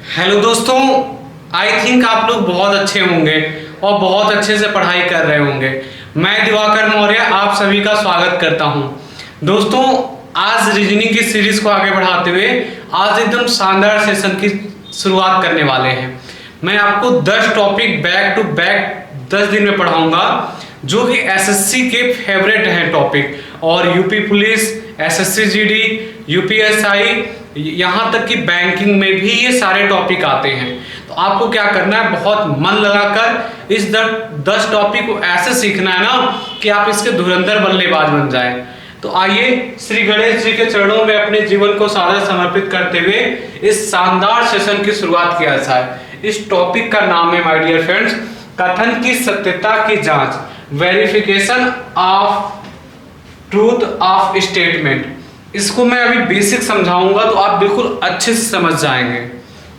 Hello दोस्तों, I think आप लोग बहुत अच्छे होंगे और बहुत अच्छे से पढ़ाई कर रहे होंगे। मैं दिवाकर मौर्य आप सभी का स्वागत करता हूं। दोस्तों, आज रीजनिंग की सीरीज को आगे बढ़ाते हुए आज एकदम शानदार सेशन की शुरुआत करने वाले हैं। मैं आपको 10 टॉपिक बैक टू बैक 10 दिन में पढ़ाऊंगा जो कि एसएससी के फेवरेट हैं टॉपिक, और UP police, SSC GD, UPSI, यहाँ तक कि बैंकिंग में भी ये सारे टॉपिक आते हैं। तो आपको क्या करना है, बहुत मन लगाकर इस 10 टॉपिक को ऐसे सीखना है ना कि आप इसके धुरंधर बल्लेबाज बन जाएं। तो आइए श्री गणेश जी के चरणों में अपने जीवन को सादर समर्पित करते हुए इस शानदार सेशन की शुरुआत किया जाए। इस टॉपिक का नाम है माय डियर फ्रेंड्स, कथन की सत्यता की जांच, verification of truth of statement. इसको मैं अभी बेसिक समझाऊंगा तो आप बिल्कुल अच्छे से समझ जाएंगे।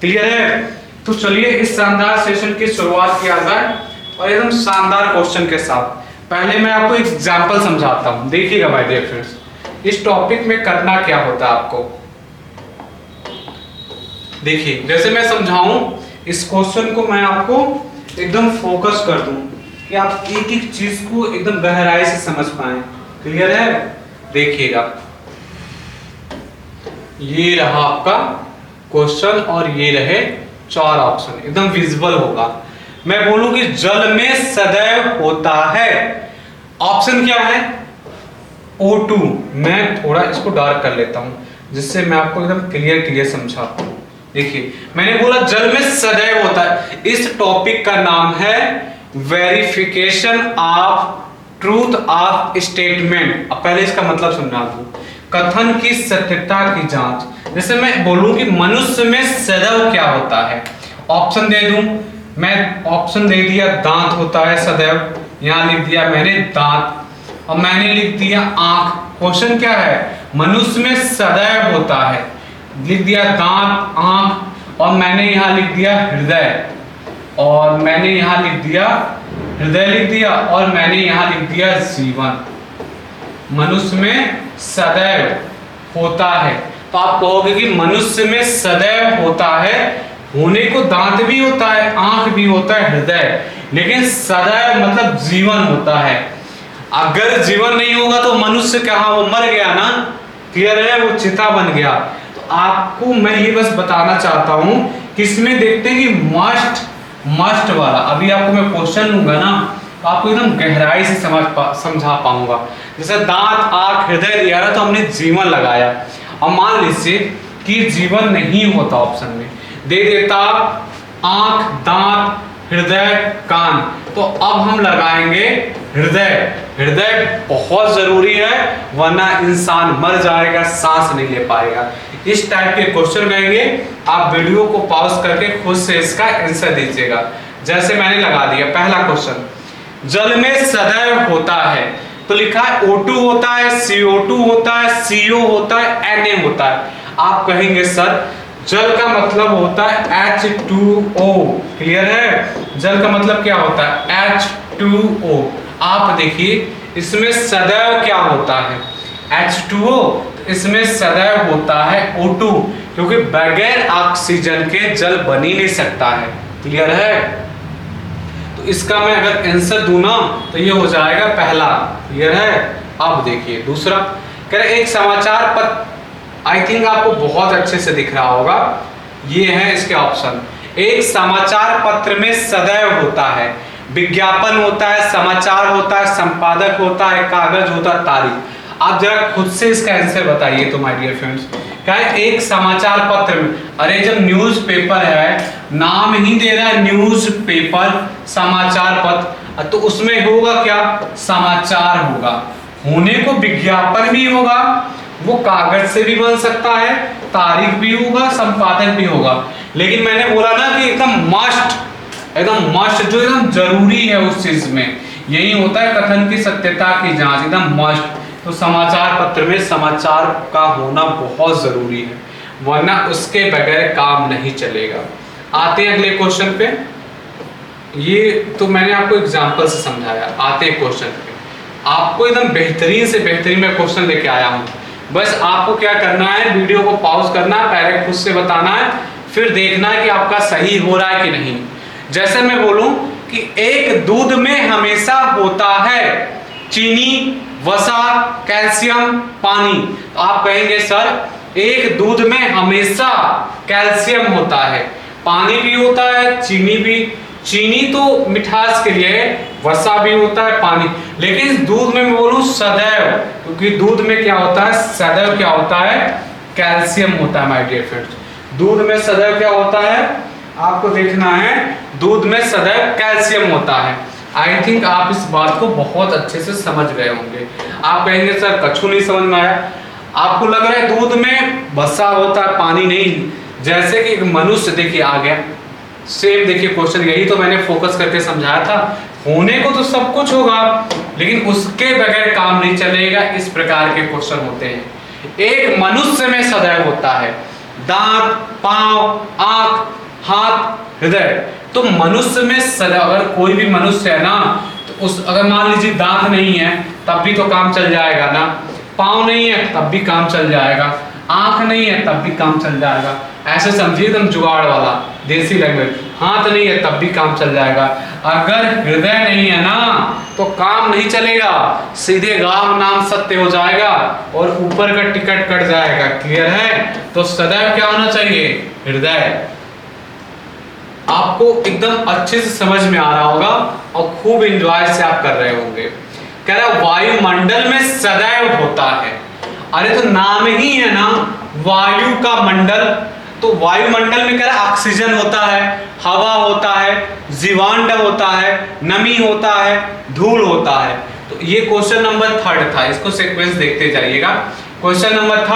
क्लियर है? तो चलिए इस शानदार सेशन की शुरुआत किया जाए और एकदम शानदार क्वेश्चन के साथ। पहले मैं आपको एक एग्जांपल समझाता हूं, देखिएगा माय डियर फ्रेंड्स। इस टॉपिक में करना क्या होता है आपको देखिए, जैसे मैं समझाऊं इस क्वेश्चन को, मैं आपको एकदम फोकस कर दूं कि आप एक एक चीज को एकदम गहराई से समझ पाए। क्लियर है? देखिएगा, ये रहा आपका क्वेश्चन और ये रहे 4 ऑप्शन, एकदम विजिबल होगा। मैं बोलूं कि जल में सदैव होता है, ऑप्शन क्या है? O2। मैं थोड़ा इसको डार्क कर लेता हूं जिससे मैं आपको एकदम क्लियर समझाता हूं। देखिए, मैंने बोला जल में सदैव होता है। इस टॉपिक का नाम है verification of truth of statement. अब पहले इसका मतलब समझा दूं, कथन की सत्यता की जांच। जैसे मैं बोलूं कि मनुष्य में सदैव क्या होता है, ऑप्शन दे दूं। मैं ऑप्शन दे दिया दांत होता है सदैव, यहां लिख दिया मैंने दांत, और मैंने लिख दिया आंख। क्वेश्चन क्या है? मनुष्य में सदैव होता है, लिख दिया दांत, आंख, और मैंने यहां लिख दिया हृदय, और मैंने यहां लिख दिया हृदय लिख दिया, और मैंने यहां लिख दिया जीवन। मनुष्य में सदैव होता है। तो आप कहोगे कि मनुष्य में सदैव होता है, होने को दांत भी होता है, आंख भी होता है, हृदय, लेकिन सदैव मतलब जीवन होता है। अगर जीवन नहीं होगा तो मनुष्य कहाँ, वो मर गया ना। क्लियर है? वो चिता बन गया। तो आपको मैं ये बस बताना चाहता हूं कि इसमें देखते हैं कि मस्ट वाला, अभी आपको मैं क्वेश्चन लूंगा ना तो आपको एकदम गहराई से समझा पाऊंगा। जैसे दांत, आंख, हृदय दिया ना तो हमने जीवन लगाया। अब मान लीजिए कि जीवन नहीं होता, ऑप्शन में दे देता आंख, दांत, हृदय, कान, तो अब हम लगाएंगे हृदय। हृदय बहुत जरूरी है, वरना इंसान मर जाएगा, सांस नहीं ले पाएगा। इस टाइप के क्वेश्चन रहेंगे, आप वीडियो को पॉज करके खुद से इसका आंसर दीजिएगा। जैसे मैंने लगा दिया पहला क्वेश्चन, जल में सदैव होता है, तो लिखा है O2 होता है, CO2 होता है, CO होता है, Na होता है। आप कहेंगे सर जल का मतलब होता है H2O। क्लियर है? जल का मतलब क्या होता है? H2O। आप देखिए इसमें सदैव क्या होता है? H2O। इसमें सदैव होता है O2, क्योंकि बगैर ऑक्सीजन के जल बन ही नहीं सकता है। क्लियर है? तो इसका मैं अगर आंसर दूं ना तो ये हो जाएगा पहला। क्लियर है? अब देखिए दूसरा, कह रहे एक समाचार पत्र, आई थिंक आपको बहुत अच्छे से दिख रहा होगा, ये है इसके ऑप्शन। एक समाचार पत्र में सदैव होता है, विज्ञापन होता है, समाचार होता है, संपादक होता है, कागज होता है, तारीख। आप जरा खुद से इसका आंसर बताइए तो माय डियर फ्रेंड्स, क्या है एक समाचार पत्र में? अरे जब न्यूज़पेपर है, नाम ही दे रहा है न्यूज़पेपर, समाचार पत्र, तो उसमें होगा क्या? समाचार होगा। होने को विज्ञापन भी होगा, वो कागज से भी बन सकता है, तारीख भी होगा, संपादक भी होगा। लेकिन मैंने बोला ना कि एकदम मस्ट जो एकदम जरूरी है उस चीज में, यही होता है कथन की सत्यता की जांच, एकदम मस्ट। तो समाचार पत्र में समाचार का होना बहुत जरूरी है, वरना उसके बगैर काम नहीं चलेगा। आते हैं अगले क्वेश्चन पे। ये तो मैंने आपको एग्जांपल से समझाया। आते हैं क्वेश्चन पे, आपको एकदम बेहतरीन से बेहतरीन मैं क्वेश्चन लेके आया हूँ। बस आपको क्या करना है, वीडियो को पॉज करना है, पहले खुद से बताना है, फिर देखना है कि आपका सही हो रहा है कि नहीं। जैसे मैं बोलूं कि एक दूध में हमेशा होता है चीनी, वसा, कैल्शियम, पानी, तो आप कहेंगे सर एक दूध में हमेशा कैल्शियम होता है, पानी भी होता है, चीनी भी। चीनी तो मिठास के लिए है, वसा भी होता है, पानी। लेकिन दूध में मैं बोलूं सदैव, क्योंकि दूध में क्या होता है, सदैव क्या होता है, कैल्शियम होता है माय डियर फ्रेंड्स। दूध में सदैव क्या होता है, आपको देखना है, दूध में सदैव कैल्शियम होता है। आई थिंक आप इस बात को बहुत अच्छे से समझ गए होंगे। आप कहेंगे सर कछु नहीं समझ में आया। आपको लग रहा है दूध में वसा होता है, पानी नहीं। जैसे कि एक मनुष्य, देखिए आ गया सेम, देखिए क्वेश्चन यही तो मैंने फोकस करके समझाया था। होने को तो सब कुछ होगा, लेकिन उसके बगैर काम नहीं चलेगा, इस प्रकार के क्वेश्चन होते हैं। एक मनुष्य में सदैव होता है दांत, पांव, आंख, हाथ, हृदय। तो मनुष्य में सदैव, अगर कोई भी मनुष्य है ना, तो उस, अगर मान लीजिए दांत नहीं है तब भी तो काम चल जाएगा ना, पांव नहीं है तब भी काम चल जाएगा, आंख नहीं है तब भी काम चल जाएगा। ऐसे समझिए एकदम जुगाड़ वाला देसी लैंग्वेज, हाथ नहीं है तब भी काम चल जाएगा। अगर हृदय नहीं है ना तो काम नहीं चलेगा, सीधे राम नाम सत्य हो जाएगा और ऊपर का टिकट कट जाएगा। क्लियर है? तो सदैव क्या होना चाहिए, हृदय। आपको एकदम अच्छे से समझ में आ रहा होगा और खूब एंजॉय से आप कर रहे होंगे। कह रहा वायुमंडल में सदैव होता है। अरे तो नाम ही है ना वायु का मंडल, तो वायुमंडल में कह रहा ऑक्सीजन होता है, हवा होता है, जीवांड होता है, नमी होता है, धूल होता है। तो ये क्वेश्चन नंबर 3 था, इसको सीक्वेंस देखते जाइएगा। क्वेश्चन नंबर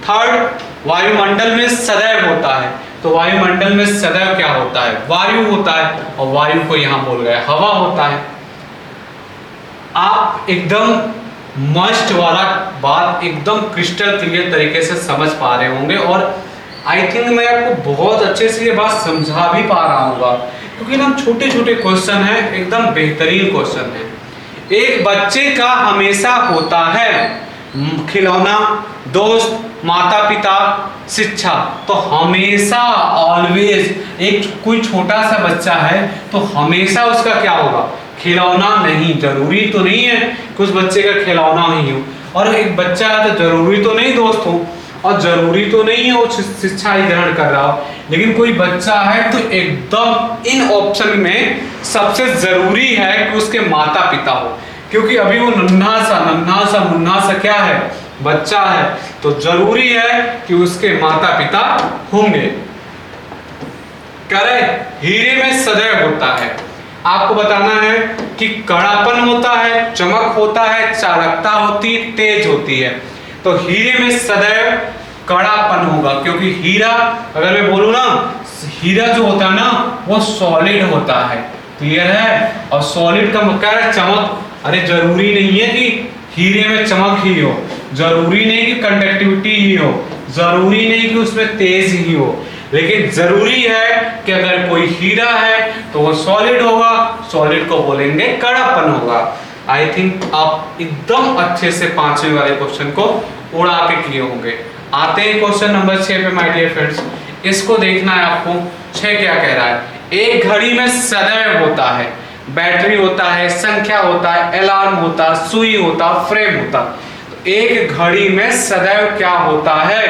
3 वायुमंडल में सदैव होता है। तो वायुमंडल में सदैव क्या होता है, वायु होता है, और वायु को यहां बोल गए हवा होता है। आप एकदम मस्ट वाला बात एकदम क्रिस्टल क्लियर तरीके से समझ पा रहे होंगे, और आई थिंक मैं आपको बहुत अच्छे से ये बात समझा भी पा रहा हूँ, क्योंकि ना छोटे छोटे क्वेश्चन है, एकदम बेहतरीन क्वेश्चन है। एक बच्चे का हमेशा होता है खिलौना, दोस्त, माता पिता, शिक्षा। तो हमेशा ऑलवेज एक कोई छोटा सा बच्चा है तो हमेशा उसका क्या होगा, खिलौना। नहीं, जरूरी तो नहीं है कि उस बच्चे का खिलौना ही हो, और एक बच्चा है तो जरूरी तो नहीं दोस्त हो, और जरूरी तो नहीं है वो शिक्षा ही ग्रहण कर रहा हो। लेकिन कोई बच्चा है तो एकदम इन ऑप्शन में सबसे जरूरी है कि उसके माता पिता हो, क्योंकि अभी वो नन्हा सा मुन्ना सा क्या है, बच्चा है, तो जरूरी है कि उसके माता पिता होंगे। कह रहे हीरे में सदैव होता है। आपको बताना है कि कड़ापन होता है, चमक होता है, चालकता होती है, तेज होती है। तो हीरे में सदैव कड़ापन होगा, क्योंकि हीरा, अगर मैं बोलूं ना, हीरा जो होता है ना वो सॉलिड होता है। क्लियर है? और सॉलिड का मतलब है चमक। अरे जरूरी नहीं है कि हीरे में चमक ही हो, जरूरी नहीं कि कंडक्टिविटी ही हो, जरूरी नहीं कि उसमें तेज ही हो, लेकिन जरूरी है कि अगर कोई हीरा है तो वो सॉलिड होगा, सॉलिड को बोलेंगे कड़ापन होगा। आई थिंक आप एकदम अच्छे से 5वें वाले क्वेश्चन को उड़ा के किए होंगे। आते हैं क्वेश्चन नंबर 6 पे माय डियर फ्रेंड्स। इसको देखना है आपको, 6 क्या कह रहा है। एक घड़ी में सदैव होता है, बैटरी होता है, संख्या होता है, अलार्म होता है, सुई होता, फ्रेम होता। तो एक घड़ी में सदैव क्या होता है,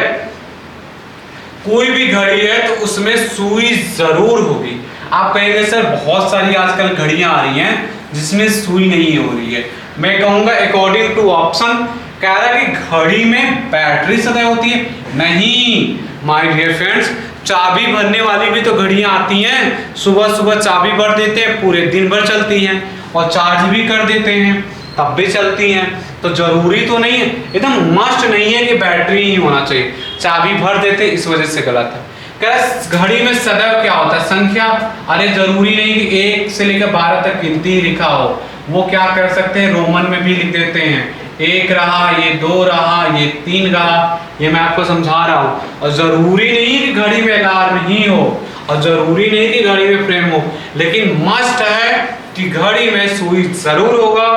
कोई भी घड़ी है तो उसमें सुई जरूर होगी। आप कहेंगे सर बहुत सारी आजकल घड़ियां आ रही हैं जिसमें सुई नहीं हो रही है। मैं कहूंगा अकॉर्डिंग टू ऑप्शन, कह रहा है कि घड़ी में बैटरी सदैव होती है। नहीं माय डियर फ्रेंड्स, चाबी भरने वाली भी तो घड़ियां आती हैं, सुबह सुबह चाबी भर देते हैं, पूरे दिन भर चलती हैं, और चार्ज भी कर देते हैं तब भी चलती हैं। तो जरूरी तो नहीं है, एकदम मस्ट नहीं है कि बैटरी ही होना चाहिए, चाबी भर देते इस वजह से गलत है। क्या घड़ी में सदैव क्या होता है, संख्या। अरे जरूरी नहीं कि 1 से लेकर 12 तक गिनती लिखा हो, वो क्या कर सकते हैं, रोमन में भी लिख देते हैं, 1 रहा, ये 2 रहा, ये 3 रहा, ये मैं आपको समझा रहा हूँ। और जरूरी नहीं कि घड़ी में अलार्म ही हो, और जरूरी नहीं कि घड़ी में फ्रेम हो, लेकिन मस्ट है कि घड़ी में सुई जरूर होगा।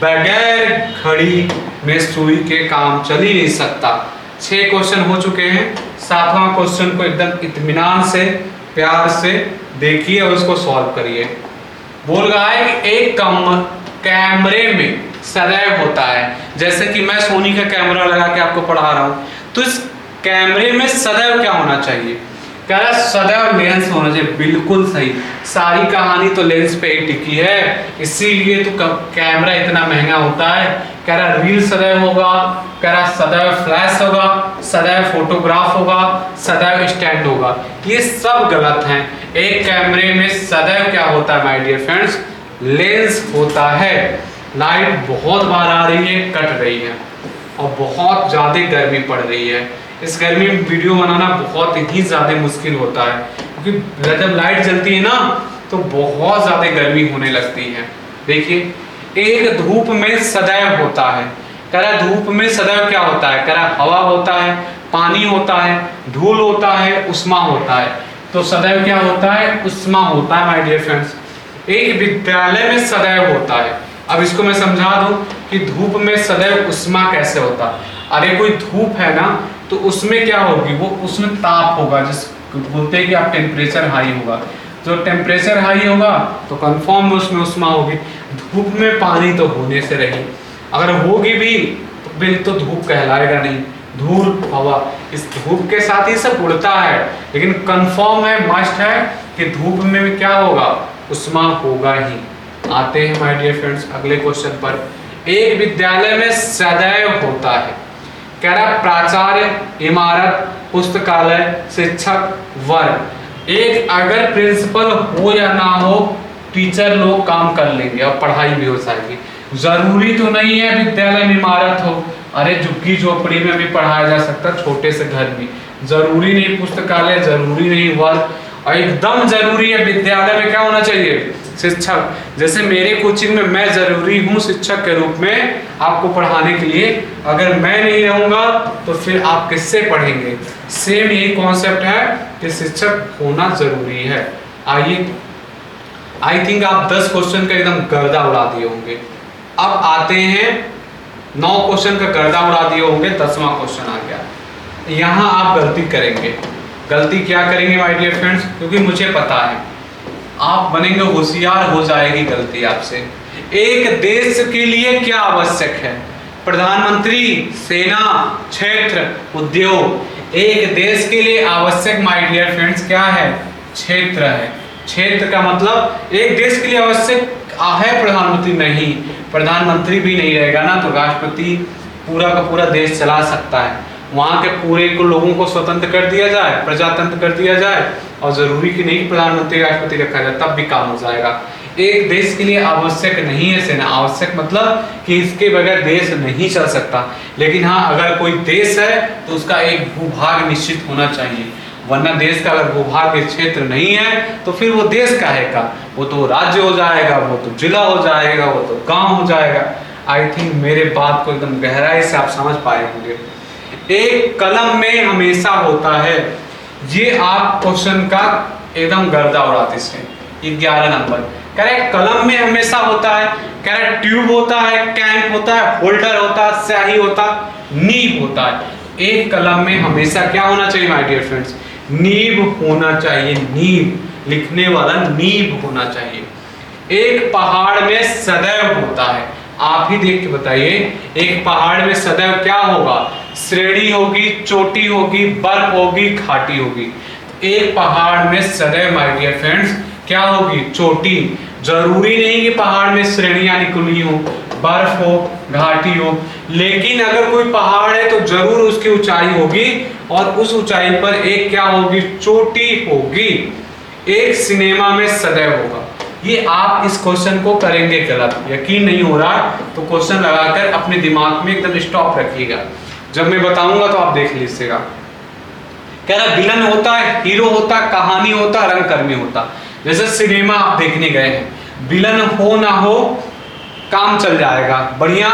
बगैर घड़ी में सुई के काम चल ही नहीं सकता। 6 क्वेश्चन हो चुके हैं। 7वां क्वेश्चन को एकदम इत्मीनान से, प्यार से देखिए और उसको सॉल्व करिए। बोल रहा है कि एक कैमरे में सदैव होता है, जैसे कि मैं सोनी का कैमरा लगा के आपको पढ़ा रहा हूं, तो इस कैमरे में सदैव क्या होना चाहिए? कह रहा है सदैव लेंस होना चाहिए। बिल्कुल सही, सारी कहानी तो लेंस पे ही टिकी है, इसीलिए तो कैमरा इतना महंगा होता है। कह रहा रील सदैव होगा, कह रहा सदैव फ्लैश होगा, सदैव फोटोग्राफ होगा, सदैव स्टैंड होगा। ये सब गलत हैं। एक कैमरे में सदैव क्या होता है माय डियर फ्रेंड्स? लेंस होता है। लाइट बहुत बार आ रही है, कट रही है, और बहुत ज़्यादा गर्मी पड़ रही है। इस गर्मी में वीडियो बनाना बहुत ही ज़्यादा मुश्किल होता है, क्योंकि जब लाइट जलती है ना तो बहुत ज़्यादा गर्मी होने लगती है। देखिए, एक धूप में सदैव होता है। कह रहा धूप में सदैव क्या होता है? कह रहा हवा होता है, पानी होता है, धूल होता है, उष्मा होता है। तो सदैव क्या होता है? उष्मा होता है माय डियर फ्रेंड्स। एक विद्यालय में सदैव होता है। अब इसको मैं समझा दूं कि धूप में सदैव उष्मा कैसे होता है। अरे कोई धूप है ना, तो उसमें क्या होगी? वो उसमें ताप होगा, जिस बोलते हैं कि आप टेम्परेचर हाई होगा। जो टेम्परेचर हाई होगा तो कंफर्म उसमें उष्मा होगी। धूप में पानी तो होने से रही, अगर होगी भी तो बिल तो धूप कहलाएगा नहीं, धूल हवा। इस धूप के साथ ही सब उड़ता है, लेकिन कंफर्म है, मस्ट है कि धूप में क्या होगा? उष्मा होगा ही। आते हैं माय डियर फ्रेंड्स अगले क्वेश्चन पर। एक विद्यालय में सदैव होता है। कह रहा प्राचार्य, इमारत, पुस्तकालय, शिक्षक, वर्ग। एक अगर प्रिंसिपल हो या ना हो, टीचर लोग काम कर लेंगे और पढ़ाई भी हो जाएगी। जरूरी तो नहीं है विद्यालय में इमारत हो। अरे झुग्गी झोपड़ी में भी पढ़ाया जा सकता, छोटे से घर में। जरूरी नहीं पुस्तकालय, जरूरी नहीं वर्ग, और एकदम जरूरी है विद्यालय में क्या होना चाहिए? शिक्षक। जैसे मेरे कोचिंग में मैं जरूरी हूँ शिक्षक के रूप में आपको पढ़ाने के लिए। अगर मैं नहीं रहूंगा तो फिर आप किससे पढ़ेंगे? सेम यही कॉन्सेप्ट है कि शिक्षक होना जरूरी है। आइए, आई थिंक आप 10 क्वेश्चन का एकदम गर्दा उड़ा दिए होंगे। अब आते हैं 9 क्वेश्चन का गर्दा उड़ा दिए होंगे, 10वां क्वेश्चन आ गया। यहाँ आप गलती करेंगे। गलती क्या करेंगे माय डियर फ्रेंड्स? क्योंकि मुझे पता है आप बनेंगे होशियार, हो जाएगी गलती आपसे। एक देश के लिए क्या आवश्यक है? प्रधानमंत्री, सेना, क्षेत्र, उद्योग। एक देश के लिए आवश्यक माय डियर फ्रेंड्स क्या है? क्षेत्र है। क्षेत्र का मतलब एक देश के लिए आवश्यक है प्रधानमंत्री नहीं। प्रधानमंत्री भी नहीं रहेगा ना तो राष्ट्रपति पूरा का पूरा देश चला सकता है। वहाँ के पूरे को लोगों को स्वतंत्र कर दिया जाए, प्रजातंत्र कर दिया जाए, और जरूरी कि नहीं प्रधानमंत्री राष्ट्रपति रखा जाए, तब भी काम हो जाएगा। एक देश के लिए आवश्यक नहीं है सेना। आवश्यक मतलब कि इसके बगैर देश नहीं चल सकता। लेकिन हाँ, अगर कोई देश है तो उसका एक भूभाग निश्चित होना चाहिए, वरना देश का अगर भूभाग क्षेत्र नहीं है तो फिर वो देश काहेगा? वो तो राज्य हो जाएगा, वो तो जिला हो जाएगा, वो तो गांव हो जाएगा। आई थिंक मेरे बात को एकदम गहराई से आप समझ पाए होंगे। एक कलम में हमेशा होता है। ये आप क्वेश्चन का एकदम गर्दा उड़ाते से 11 नंबर। कह रहे कलम में हमेशा होता है। कह रहे ट्यूब होता है, कैंप होता है, होल्डर होता है, स्याही होता, नीब होता है। एक कलम में हमेशा क्या होना चाहिए माय डियर फ्रेंड्स? नीब होना चाहिए। नीब, लिखने वाला नीब होना चाहिए। एक पहाड़ में सदैव होता है। आप ही देख के बताइए, एक पहाड़ में सदैव क्या होगा? श्रेणी होगी, चोटी होगी, बर्फ होगी, घाटी होगी। एक पहाड़ में सदैव माय डियर फ्रेंड्स क्या होगी? चोटी। जरूरी नहीं कि पहाड़ में श्रेणियां निकली हो, बर्फ हो, घाटी हो, लेकिन अगर कोई पहाड़ है तो जरूर उसकी ऊंचाई होगी, और उस ऊंचाई पर एक क्या होगी? चोटी होगी। एक सिनेमा में सदैव होगा। ये आप इस क्वेश्चन को करेंगे गलत, यकीन नहीं हो रहा तो क्वेश्चन लगाकर अपने दिमाग में एकदम स्टॉप रखिएगा। जब मैं बताऊंगा तो आप देख लीजिएगा। कह रहा विलन होता है, हीरो होता, कहानी होता, रंगकर्मी होता। जैसे सिनेमा आप देखने गए हैं, विलन हो ना हो काम चल जाएगा, बढ़िया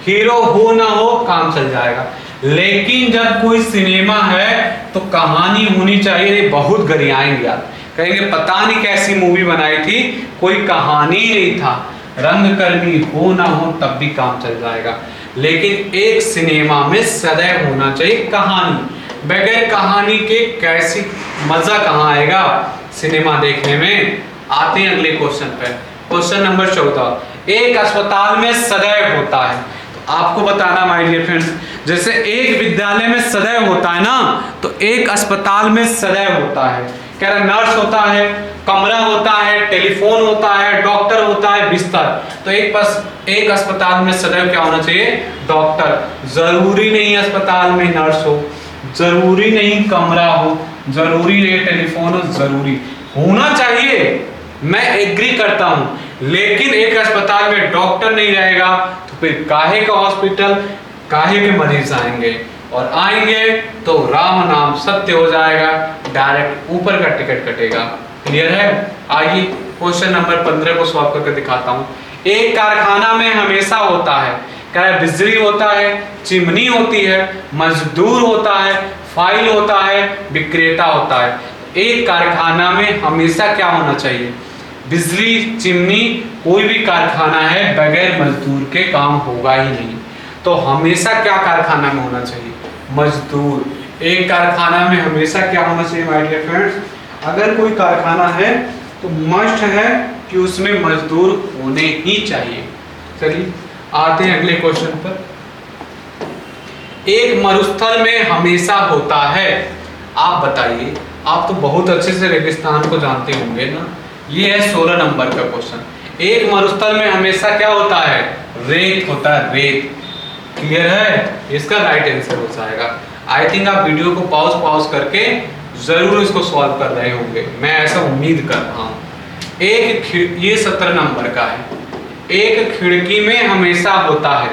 हीरो हो ना हो काम चल जाएगा। लेकिन जब कोई सिनेमा है तो कहानी होनी चाहिए। बहुत गरियाएंगे यार, कहेंगे पता नहीं कैसी मूवी बनाई थी, कोई कहानी नहीं था। रंगकर्मी हो ना हो तब भी काम चल जाएगा, लेकिन एक सिनेमा में सदैव होना चाहिए कहानी। बगैर कहानी के कैसी मजा कहाँ आएगा सिनेमा देखने में। आते हैं अगले क्वेश्चन पे। क्वेश्चन नंबर 14, एक अस्पताल में सदैव होता है। तो आपको बताना माय डियर फ्रेंड्स, जैसे एक विद्यालय में सदैव होता है ना, तो एक अस्पताल में सदैव होता है। कह रहा नर्स होता है, कमरा होता है, टेलीफोन होता है, डॉक्टर होता है, बिस्तर। तो एक अस्पताल में सदैव क्या होना चाहिए? डॉक्टर। जरूरी नहीं अस्पताल में नर्स हो, जरूरी नहीं कमरा हो, जरूरी नहीं टेलीफोन हो, जरूरी होना चाहिए, मैं एग्री करता हूं। लेकिन एक अस्पताल में डॉक्टर नहीं रहेगा तो फिर काहे का हॉस्पिटल, काहे के मरीज आएंगे, और आएंगे तो राम नाम सत्य हो जाएगा, डायरेक्ट ऊपर का टिकट कटेगा। क्लियर है? आइए क्वेश्चन नंबर 15 को सॉल्व करके दिखाता हूं। एक कारखाना में हमेशा होता है, क्या बिजली होता है, चिमनी होती है, मजदूर होता है, फाइल होता है, विक्रेता होता है। एक कारखाना में हमेशा क्या होना चाहिए? बिजली, चिमनी। कोई भी कारखाना है बगैर मजदूर के काम होगा ही नहीं। तो हमेशा क्या कारखाना में होना चाहिए? मजदूर। एक कारखाना में हमेशा क्या होना चाहिए माय डियर फ्रेंड्स? अगर कोई कारखाना है तो मस्ट है कि उसमें मजदूर होने ही चाहिए। चलिए आते हैं अगले क्वेश्चन पर। एक मरुस्थल में हमेशा होता है। आप बताइए, आप तो बहुत अच्छे से रेगिस्तान को जानते होंगे ना। ये है 16 नंबर का क्वेश्चन। एक मरुस्थल में हमेशा क्या होता है? रेत होता है, रेत। क्लियर है? इसका राइट आंसर हो जाएगा। आई थिंक आप वीडियो को पॉज करके जरूर इसको सॉल्व कर रहे होंगे, मैं ऐसा उम्मीद कर रहा हूँ। ये 17 नंबर का है। एक खिड़की में हमेशा होता है,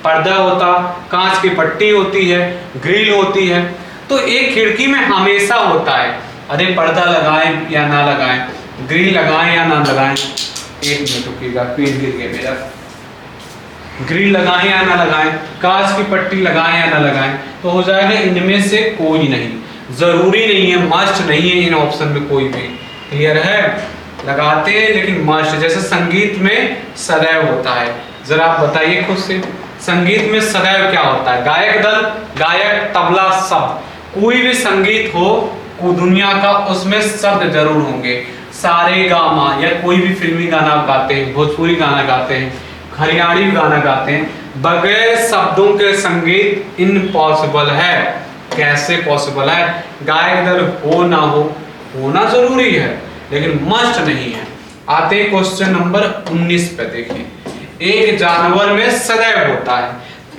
पर्दा होता, कांच की पट्टी होती है, ग्रिल होती है। तो एक खिड़की में हमेशा होता है। अरे पर्दा लगाएं या ना लगाएं, ग्रिल लगाएं या ना लगाएं, एक मिनट रुकिएगा, पेज गिर गया मेरा। ग्रिल लगाएं या ना लगाएं, कांच की पट्टी लगाएं या ना लगाएं, तो हो जाएगा इनमें से कोई नहीं। जरूरी नहीं है, मस्ट नहीं है इन ऑप्शन में कोई भी। क्लियर है? लगाते हैं लेकिन मस्ट। जैसे संगीत में सदैव होता है, जरा आप बताइए खुद से, संगीत में सदैव क्या होता है? गायक दल, गायक, तबला, शब्द। कोई भी संगीत हो दुनिया का, उसमें शब्द जरूर होंगे। सारे गामा या कोई भी फिल्मी गाना गाते हैं, भोजपुरी गाना गाते हैं, हरियाणवी गाना गाते हैं, बगैर शब्दों के संगीत इम्पॉसिबल है। कैसे पॉसिबल है? गायक दल हो ना हो, होना जरूरी है लेकिन मस्ट नहीं है। आते हैं क्वेश्चन नंबर 19 पे। देखिए, एक जानवर में सदैव होता है।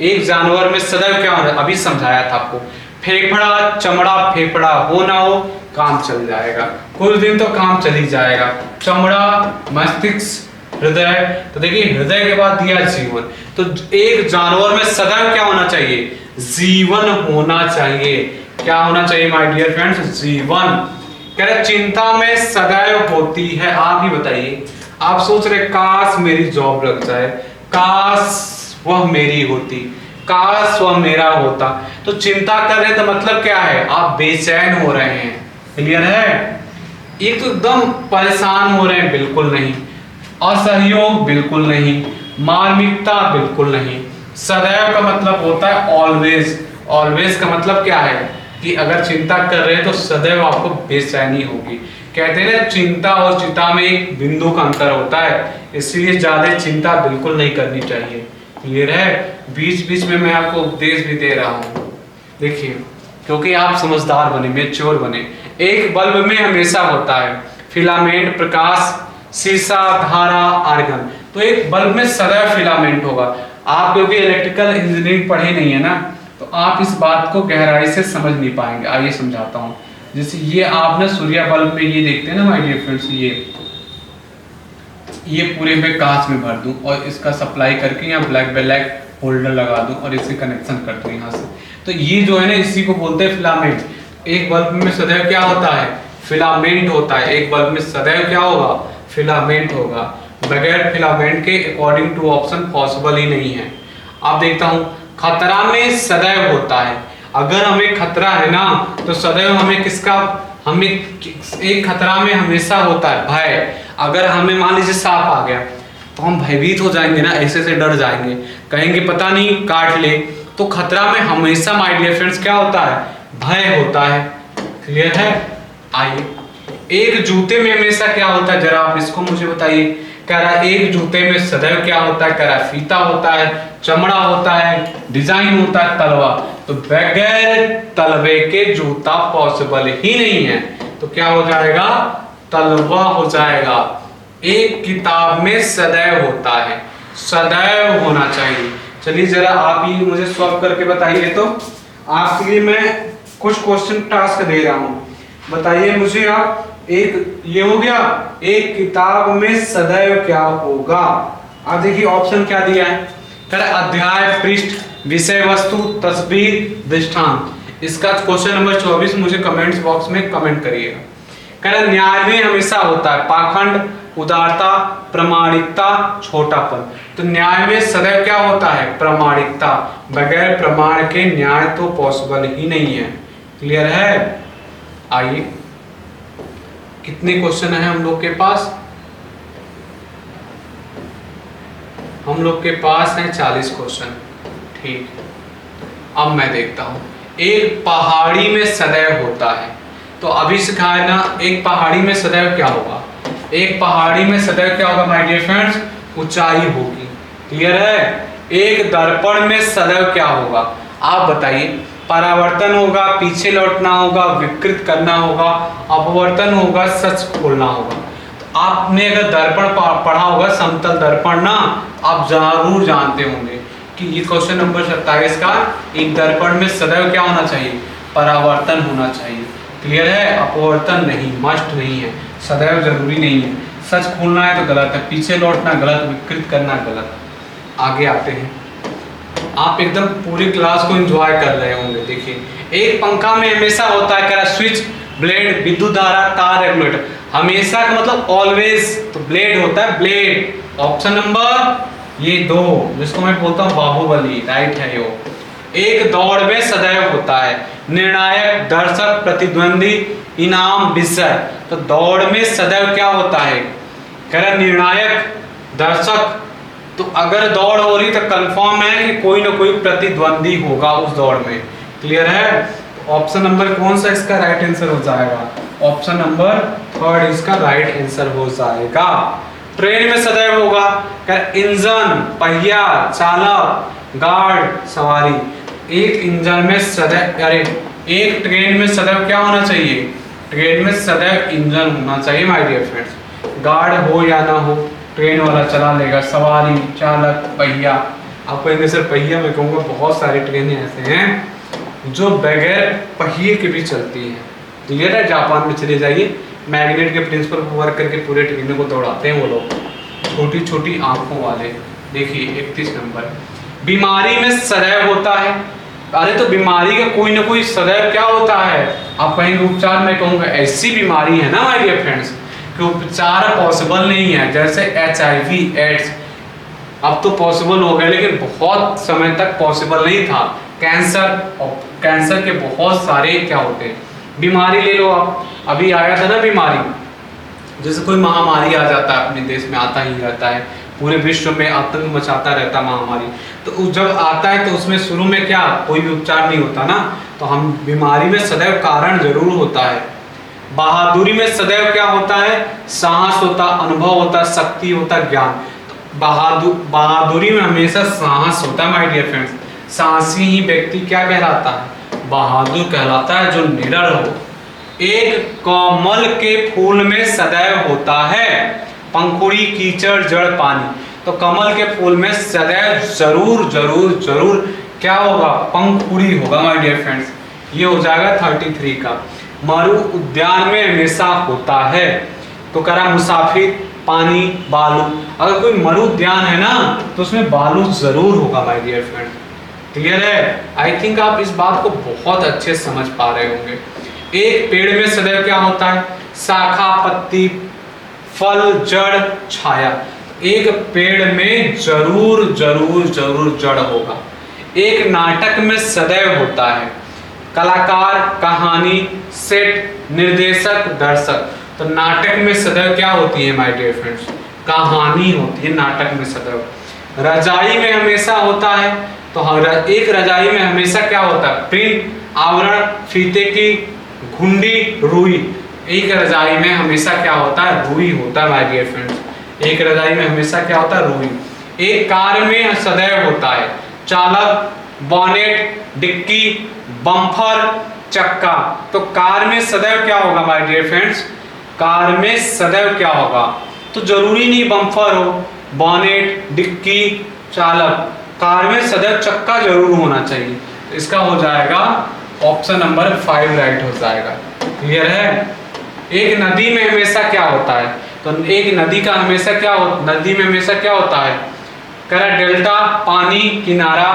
एक जानवर में सदैव क्या होता है? अभी समझाया था आपको। फेफड़ा, चमड़ा, फेफड़ा हो ना हो काम चल जाएगा, कुछ दिन तो काम चल ही जाएगा। चमड़ा, मस्तिष्क, हृदय। तो देखिए हृदय के बाद दिया जीवन। तो एक जानवर में सदैव क्या होना चाहिए? जीवन होना चाहिए। क्या होना चाहिए माय डियर फ्रेंड्स? जीवन। कह रहे चिंता में सदैव होती है। आप ही बताइए, आप सोच रहे काश मेरी जॉब लग जाए, काश वह मेरी होती, काश वह मेरा होता। तो चिंता कर रहे तो मतलब क्या है? आप बेचैन हो रहे हैं। क्लियर है? एक तो एकदम परेशान हो रहे हैं, बिल्कुल नहीं। असहयोग, बिल्कुल नहीं। मार्मिकता, बिल्कुल नहीं। सदैव का मतलब होता है ऑलवेज। ऑलवेज का मतलब क्या है कि अगर चिंता कर रहे हैं तो सदैव आपको बेचैनी होगी। कहते हैं ना, चिंता और चिता में एक बिंदु का अंतर होता है, इसलिए ज्यादा चिंता बिल्कुल नहीं करनी चाहिए। क्लियर है? बीच बीच में मैं आपको उपदेश भी दे रहा हूँ, देखिए, क्योंकि आप समझदार बने, मैच्योर बने। एक बल्ब में हमेशा होता है फिलामेंट, प्रकाश, शीशा, धारा, आर्गन। तो एक बल्ब में सदैव फिलामेंट होगा। आप क्योंकि इलेक्ट्रिकल इंजीनियरिंग पढ़े नहीं है ना, तो आप इस बात को गहराई से समझ नहीं पाएंगे। आइए समझाता हूँ। जैसे ये आप ना सूर्य बल्ब में ये देखते हैं ना माय डियर फ्रेंड्स, ये पूरे में कांच में भर दूं और इसका सप्लाई करके यहाँ ब्लैक होल्डर लगा दूं और इसे कनेक्शन कर दूं यहाँ से, तो ये जो है ना, इसी को बोलते हैं फिलामेंट। एक बल्ब में सदैव क्या होता है? फिलामेंट होता है। एक बल्ब में सदैव क्या होगा? फिलामेंट होगा। बगैर फिलामेंट के अकॉर्डिंग टू ऑप्शन पॉसिबल ही नहीं है। आप देखता हूँ, खतरा में सदैव होता है। अगर हमें खतरा है ना, तो सदैव हमें किसका, हमें एक खतरा में हमेशा होता है भय। अगर हमें मान लीजिए सांप आ गया तो हम भयभीत हो जाएंगे ना, ऐसे से डर जाएंगे, कहेंगे पता नहीं काट ले। तो खतरा में हमेशा माय डियर फ्रेंड्स क्या होता है? भय होता है। क्लियर है? आइए, एक जूते में हमेशा क्या होता है, जरा आप इसको मुझे बताइए। कह रहा है एक जूते में सदैव क्या होता है, कह रहा है फीता होता है, चमड़ा होता है, डिजाइन होता है, तलवा। तो बगैर तलवे के जूता पॉसिबल ही नहीं है। तो क्या हो जाएगा, तलवा हो जाएगा। एक किताब में सदैव होता है, सदैव होना चाहिए। चलिए जरा आप ये मुझे सॉल्व करके बताइए। तो आपके लिए मैं कुछ क्वेश्चन टास्क दे रहा हूं, बताइए मुझे आप। एक ये हो गया, एक किताब में सदैव क्या होगा। आप देखिए ऑप्शन क्या दिया है, कह रहा है अध्याय, पृष्ठ, विषय वस्तु, तस्वीर, दृष्टांत। इसका क्वेश्चन नंबर 24 मुझे कमेंट्स बॉक्स में कमेंट करिएगा। कह रहा है न्याय में हमेशा होता है पाखंड, उदारता, प्रामाणिकता, छोटापन। तो न्याय में सदैव क्या होता है, प्रामाणिकता। बगैर प्रमाण के न्याय तो पॉसिबल ही नहीं है। क्लियर है? आइए, कितने क्वेश्चन है हम लोग के पास? हम लोग के पास है 40 क्वेश्चन। ठीक, अब मैं देखता हूं। एक पहाड़ी में सदैव होता है, तो अभी सिखाया ना, एक पहाड़ी में सदैव क्या होगा। एक पहाड़ी में सदैव क्या होगा माय डियर फ्रेंड्स, ऊंचाई होगी। क्लियर है? एक दर्पण में सदैव क्या होगा, आप बताइए। परावर्तन होगा, पीछे लौटना होगा, विकृत करना होगा, अपवर्तन होगा, सच खोलना होगा। तो आपने अगर दर्पण पढ़ा होगा, समतल दर्पण ना, आप जरूर जानते होंगे कि ये क्वेश्चन नंबर 27 का, एक दर्पण में सदैव क्या होना चाहिए, परावर्तन होना चाहिए। क्लियर है? अपवर्तन नहीं, मस्ट नहीं है, सदैव जरूरी नहीं है। सच खोलना है तो गलत है, पीछे लौटना गलत, विकृत करना गलत। आगे आते हैं, आप एकदम पूरी क्लास को एंजॉय कर रहे होंगे। देखिए, एक पंखा में हमेशा होता है, क्या स्विच, ब्लेड, विद्युत धारा, तार, रेगुलेटर। हमेशा का मतलब ऑलवेज, तो ब्लेड होता है, ब्लेड। ऑप्शन नंबर ये 2, जिसको मैं बोलता हूँ बाहुबली, राइट है यो। एक दौड़ में सदैव होता है निर्णायक, दर्शक, प्रतिद्वंदी, इनाम, विषय। तो दौड़ में सदैव क्या होता है, कह रहा निर्णायक, दर्शक। तो अगर दौड़ हो रही तो कंफर्म है कि कोई ना कोई प्रतिद्वंदी होगा उस दौड़ में। क्लियर है? ऑप्शन नंबर कौन सा इसका राइट आंसर हो जाएगा, ऑप्शन नंबर 3 इसका राइट आंसर हो जाएगा। ट्रेन में सदैव होगा, इंजन, पहिया, चालक, गार्ड, सवारी। एक इंजन में सदैव, अरे एक ट्रेन में सदैव क्या होना चाहिए, ट्रेन में सदैव इंजन होना चाहिए माय डियर फ्रेंड्स। गार्ड हो या ना हो, ट्रेन वाला चला लेगा। सवारी, चालक, पहिया। आप कहेंगे सर पहिया, मैं कहूँगा बहुत सारी ट्रेनें ऐसे हैं जो बगैर पहिए के भी चलती हैं। क्लियर है? जापान में चले जाइए, मैग्नेट के प्रिंसिपल पर वर्क करके पूरे ट्रेनों को दौड़ाते हैं वो लोग, छोटी छोटी आंखों वाले। देखिए 31 नंबर, बीमारी में सदैव होता है। अरे तो बीमारी का कोई ना कोई सदैव क्या होता है, आप कहेंगे उपचार, मैं कहूँगा ऐसी बीमारी है ना माय डियर फ्रेंड्स कि उपचार पॉसिबल नहीं है। जैसे HIV, एड्स, अब तो पॉसिबल हो गया, लेकिन बहुत समय तक पॉसिबल नहीं था। कैंसर, और कैंसर के बहुत सारे क्या होते हैं, बीमारी ले लो आप। अभी आया था ना बीमारी, जैसे कोई महामारी आ जाता है, अपने देश में आता ही रहता है, पूरे विश्व में आतंक मचाता रहता महामारी। तो जब आता है तो उसमें शुरू में क्या, कोई भी उपचार नहीं होता ना। तो हम बीमारी में सदैव कारण जरूर होता है। बहादुरी में सदैव क्या होता है, साहस होता, अनुभव होता, शक्ति होता, ज्ञान। तो बहादुरी में हमेशा साहस होता है माय डियर फ्रेंड्स। साहसी ही व्यक्ति क्या कहलाता है, बहादुर कहलाता है, जो निडर हो। एक कमल के फूल में सदैव होता है पंखुड़ी, कीचड़, जड़, पानी। तो कमल के फूल में सदैव जरूर जरूर जरूर क्या होगा, पंखुड़ी होगा माय डियर फ्रेंड्स। ये हो जाएगा 33 का। मरु उद्यान में हमेशा होता है, तो करा मुसाफिर, पानी, बालू। अगर कोई मरु उद्यान है ना तो उसमें बालू जरूर होगा माय डियर फ्रेंड। क्लियर है? आई थिंक आप इस बात को बहुत अच्छे समझ पा रहे होंगे। एक पेड़ में सदैव क्या होता है, शाखा, पत्ती, फल, जड़, छाया। एक पेड़ में जरूर जरूर जरूर जड़ होगा। एक नाटक में सदैव होता है कलाकार, कहानी, सेट, निर्देशक, दर्शक। तो नाटक में सदैव क्या होती है माय डियर फ्रेंड्स, कहानी होती है नाटक में सदैव। रजाई में हमेशा होता है, तो एक रजाई में हमेशा क्या होता है, प्रिंट, आवरण, फीते की घुंडी, रुई। एक रजाई में हमेशा क्या होता है? रुई होता है माय डियर फ्रेंड्स। एक रजाई में हमेशा क्या होता है? रुई। एक कार में सदैव होता है चालक, बॉनेट, डिक्की, बम्पर, चक्का। तो कार में सदैव क्या होगा माय डियर फ्रेंड्स? कार में सदैव क्या होगा? तो जरूरी नहीं बम्पर हो, बॉनेट, डिक्की, चालक, कार में सदैव चक्का जरूर होना चाहिए। तो इसका हो जाएगा ऑप्शन नंबर 5 राइट हो जाएगा। क्लियर है? एक नदी में हमेशा क्या होता है? तो एक नदी का हमेशा क्या नदी में हमेशा क्या होता है? कह डेल्टा, पानी, किनारा,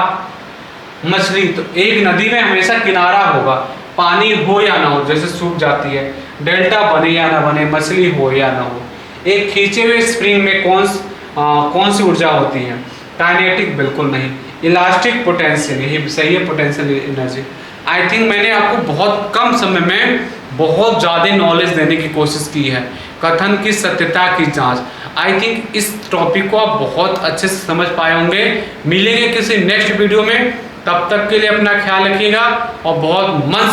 मछली। तो एक नदी में हमेशा किनारा होगा, पानी हो या ना हो, जैसे सूख जाती है, डेल्टा बने या ना बने, मछली हो या ना हो। एक खींचे हुए स्प्रिंग में कौन सी ऊर्जा होती है? काइनेटिक बिल्कुल नहीं, इलास्टिक पोटेंशियल, यही सही है, पोटेंशियल एनर्जी। आई थिंक मैंने आपको बहुत कम समय में बहुत ज़्यादा नॉलेज देने की कोशिश की है। कथन की सत्यता की जांच, आई थिंक इस टॉपिक को आप बहुत अच्छे से समझ पाए होंगे। मिलेंगे किसी नेक्स्ट वीडियो में, तब तक के लिए अपना ख्याल रखिएगा और बहुत मन